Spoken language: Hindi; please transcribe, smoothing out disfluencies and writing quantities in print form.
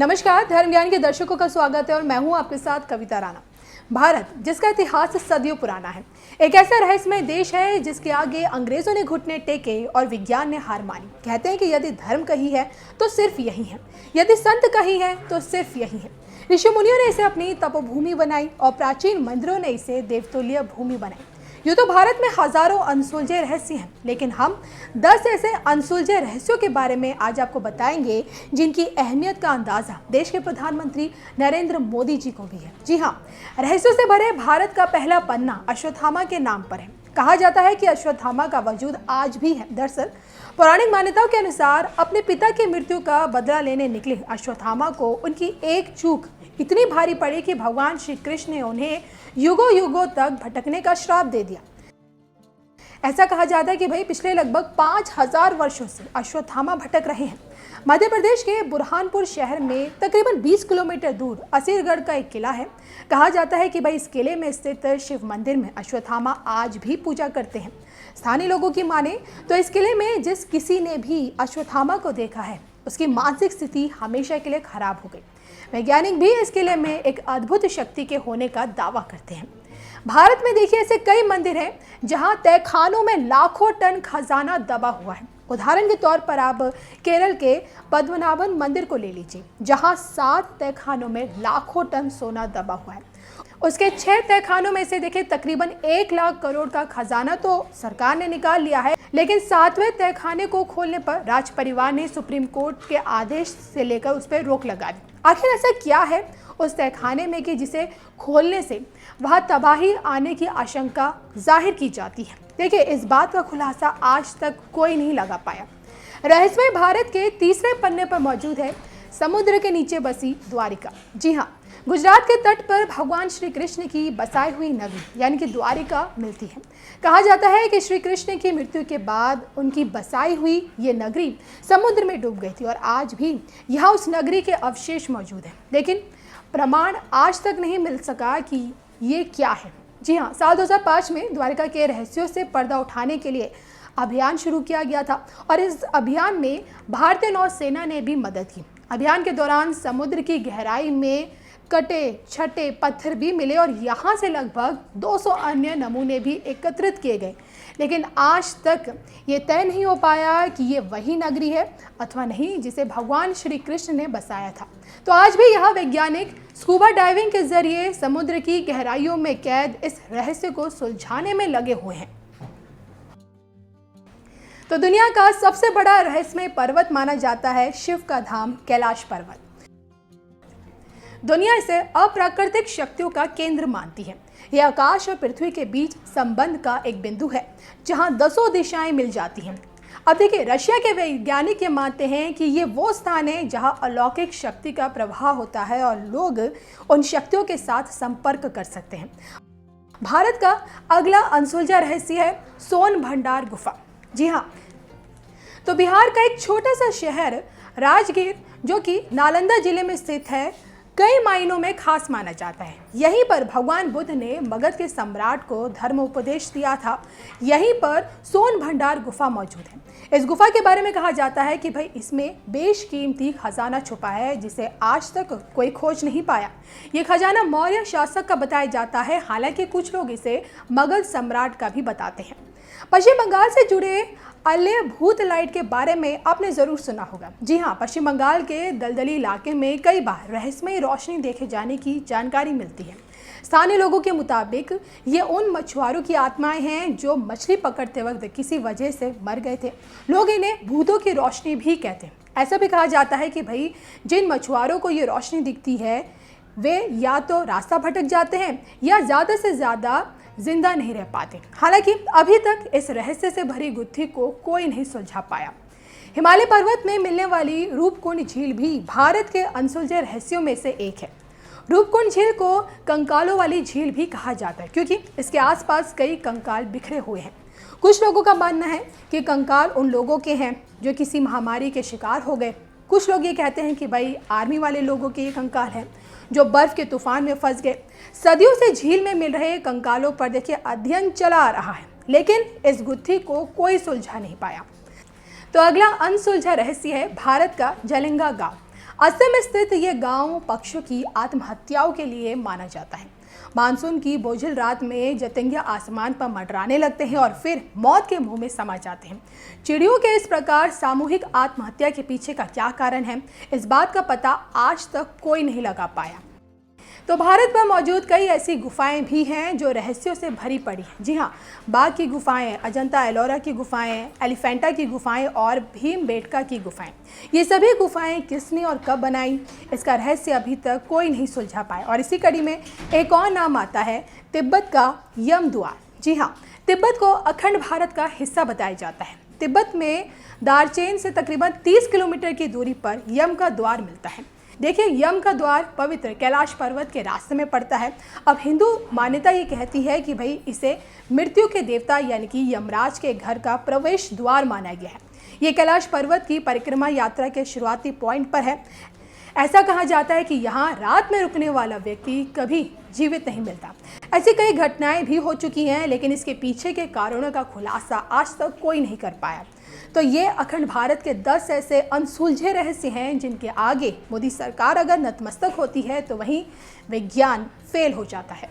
नमस्कार, धर्म ज्ञान के दर्शकों का स्वागत है और मैं हूं आपके साथ कविता राणा। भारत, जिसका इतिहास सदियों पुराना है, एक ऐसा रहस्यमय देश है जिसके आगे अंग्रेजों ने घुटने टेके और विज्ञान ने हार मानी। कहते हैं कि यदि धर्म कहीं है तो सिर्फ यही है, यदि संत कहीं है तो सिर्फ यही है। ऋषि मुनियों ने इसे अपनी तपोभूमि बनाई और प्राचीन मंदिरों ने इसे देवतुल्य भूमि बनाई। यूँ तो भारत में हजारों अनसुलझे रहस्य हैं, लेकिन हम 10 ऐसे अनसुलझे रहस्यों के बारे में आज आपको बताएंगे जिनकी अहमियत का अंदाजा देश के प्रधानमंत्री नरेंद्र मोदी जी को भी है। जी हाँ, रहस्यों से भरे भारत का पहला पन्ना अश्वत्थामा के नाम पर है। कहा जाता है कि अश्वत्थामा का वजूद आज भी है। दरअसल पौराणिक मान्यताओं के अनुसार अपने पिता की मृत्यु का बदला लेने निकले अश्वत्थामा को उनकी एक चूक इतनी भारी पड़ी कि भगवान श्री कृष्ण ने उन्हें युगों युगों तक भटकने का श्राप दे दिया। ऐसा कहा जाता है कि भाई पिछले लगभग 5000 वर्षों से अश्वत्थामा भटक रहे हैं। मध्य प्रदेश के बुरहानपुर शहर में तकरीबन 20 किलोमीटर दूर असीरगढ़ का एक किला है। कहा जाता है कि भाई इस किले में स्थित शिव मंदिर में अश्वत्थामा आज भी पूजा करते हैं। स्थानीय लोगों की माने तो इस किले में जिस किसी ने भी अश्वत्थामा को देखा है उसकी मानसिक स्थिति हमेशा के लिए खराब हो गई। वैज्ञानिक भी इस किले में एक अद्भुत शक्ति के होने का दावा करते हैं। भारत में देखिए ऐसे कई मंदिर हैं जहां तहखानों में लाखों टन खजाना दबा हुआ है। उदाहरण के तौर पर आप केरल के पद्मनाभन मंदिर को ले लीजिए, जहां 7 तहखानों में लाखों टन सोना दबा हुआ है। उसके 6 तहखानों में से देखिए तकरीबन 1 लाख करोड़ का खजाना तो सरकार ने निकाल लिया है, लेकिन 7वें तहखाने को खोलने पर राज परिवार ने सुप्रीम कोर्ट के आदेश से लेकर उस पर रोक लगा दी। आखिर ऐसा क्या है उस तहखाने में कि जिसे खोलने से वहां तबाही आने की आशंका जाहिर की जाती है? देखिए, इस बात का खुलासा आज तक कोई नहीं लगा पाया। रहस्यमय भारत के तीसरे पन्ने पर मौजूद है समुद्र के नीचे बसी द्वारिका। जी हाँ, गुजरात के तट पर भगवान श्री कृष्ण की बसाई हुई नगरी यानी कि द्वारिका मिलती है। कहा जाता है कि श्री कृष्ण की मृत्यु के बाद उनकी बसाई हुई ये नगरी समुद्र में डूब गई थी और आज भी यहाँ उस नगरी के अवशेष मौजूद हैं, लेकिन प्रमाण आज तक नहीं मिल सका कि ये क्या है। जी हाँ, साल 2005 में द्वारिका के रहस्यों से पर्दा उठाने के लिए अभियान शुरू किया गया था और इस अभियान में भारतीय नौसेना ने भी मदद की। अभियान के दौरान समुद्र की गहराई में कटे छटे पत्थर भी मिले और यहाँ से लगभग 200 अन्य नमूने भी एकत्रित किए गए, लेकिन आज तक ये तय नहीं हो पाया कि ये वही नगरी है अथवा नहीं जिसे भगवान श्री कृष्ण ने बसाया था। तो आज भी यहाँ वैज्ञानिक स्कूबा डाइविंग के जरिए समुद्र की गहराइयों में कैद इस रहस्य को सुलझाने में लगे हुए हैं। तो दुनिया का सबसे बड़ा रहस्यमय पर्वत माना जाता है शिव का धाम कैलाश पर्वत। दुनिया इसे अप्राकृतिक शक्तियों का केंद्र मानती है। यह आकाश और पृथ्वी के बीच संबंध का एक बिंदु है जहां 10 दिशाएं मिल जाती हैं। अब देखिए, रशिया के वैज्ञानिक ये मानते हैं कि ये वो स्थान है जहां अलौकिक शक्ति का प्रवाह होता है और लोग उन शक्तियों के साथ संपर्क कर सकते हैं। भारत का अगला अनसुलझा रहस्य है सोन भंडार गुफा। जी हाँ, तो बिहार का एक छोटा सा शहर राजगीर जो कि नालंदा जिले में स्थित है, कई मायनों में खास माना जाता है। यहीं पर भगवान बुद्ध ने मगध के सम्राट को धर्म उपदेश दिया था। यहीं पर सोन भंडार गुफा मौजूद है। इस गुफा के बारे में कहा जाता है कि भाई इसमें बेशकीमती खजाना छुपा है जिसे आज तक कोई खोज नहीं पाया। ये खजाना मौर्य शासक का बताया जाता है, हालांकि कुछ लोग इसे मगध सम्राट का भी बताते हैं। पश्चिम बंगाल से जुड़े अल्ले भूत लाइट के बारे में आपने ज़रूर सुना होगा। जी हाँ, पश्चिम बंगाल के दलदली इलाके में कई बार रहस्यमय रोशनी देखे जाने की जानकारी मिलती है। स्थानीय लोगों के मुताबिक ये उन मछुआरों की आत्माएं हैं जो मछली पकड़ते वक्त किसी वजह से मर गए थे। लोग इन्हें भूतों की रोशनी भी कहते हैं। ऐसा भी कहा जाता है कि भाई जिन मछुआरों को ये रोशनी दिखती है वे या तो रास्ता भटक जाते हैं या ज़्यादा से ज़्यादा जिंदा नहीं रह पाते। हालांकि अभी तक इस रहस्य से भरी गुत्थी को कोई नहीं सुलझा पाया। हिमालय पर्वत में मिलने वाली रूपकुंड झील भी भारत के अनसुलझे रहस्यों में से एक है। रूपकुंड झील को कंकालों वाली झील भी कहा जाता है क्योंकि इसके आसपास कई कंकाल बिखरे हुए हैं। कुछ लोगों का मानना है कि कंकाल उन लोगों के हैं जो किसी महामारी के शिकार हो गए। कुछ लोग ये कहते हैं कि भाई आर्मी वाले लोगों के ये कंकाल हैं जो बर्फ के तूफान में फंस गए। सदियों से झील में मिल रहे कंकालों पर देखिए अध्ययन चला आ रहा है, लेकिन इस गुत्थी को कोई सुलझा नहीं पाया। तो अगला अनसुलझा रहस्य है भारत का जलिंगा गांव। असम में स्थित ये गांव पक्षियों की आत्महत्याओं के लिए माना जाता है। मानसून की बोझिल रात में जतिंगिया आसमान पर मंडराने लगते हैं और फिर मौत के मुंह में समा जाते हैं। चिड़ियों के इस प्रकार सामूहिक आत्महत्या के पीछे का क्या कारण है, इस बात का पता आज तक कोई नहीं लगा पाया। तो भारत में मौजूद कई ऐसी गुफाएं भी हैं जो रहस्यों से भरी पड़ी हैं। जी हाँ, बाघ की गुफाएं, अजंता एलोरा की गुफाएं, एलिफेंटा की गुफाएं और भीमबेटका की गुफाएं, ये सभी गुफाएं किसने और कब बनाई, इसका रहस्य अभी तक कोई नहीं सुलझा पाया। और इसी कड़ी में एक और नाम आता है तिब्बत का यमद्वार। जी हाँ, तिब्बत को अखंड भारत का हिस्सा बताया जाता है। तिब्बत में दारचेन से तकरीबन 30 किलोमीटर की दूरी पर यम का द्वार मिलता है। देखिए, यम का द्वार पवित्र कैलाश पर्वत के रास्ते में पड़ता है। अब हिंदू मान्यता ये कहती है कि भाई इसे मृत्यु के देवता यानी कि यमराज के घर का प्रवेश द्वार माना गया है। ये कैलाश पर्वत की परिक्रमा यात्रा के शुरुआती पॉइंट पर है। ऐसा कहा जाता है कि यहाँ रात में रुकने वाला व्यक्ति कभी जीवित नहीं मिलता। ऐसी कई घटनाएं भी हो चुकी हैं, लेकिन इसके पीछे के कारणों का खुलासा आज तक कोई नहीं कर पाया। तो ये अखंड भारत के 10 ऐसे अनसुलझे रहस्य हैं जिनके आगे मोदी सरकार अगर नतमस्तक होती है तो वहीं विज्ञान फेल हो जाता है।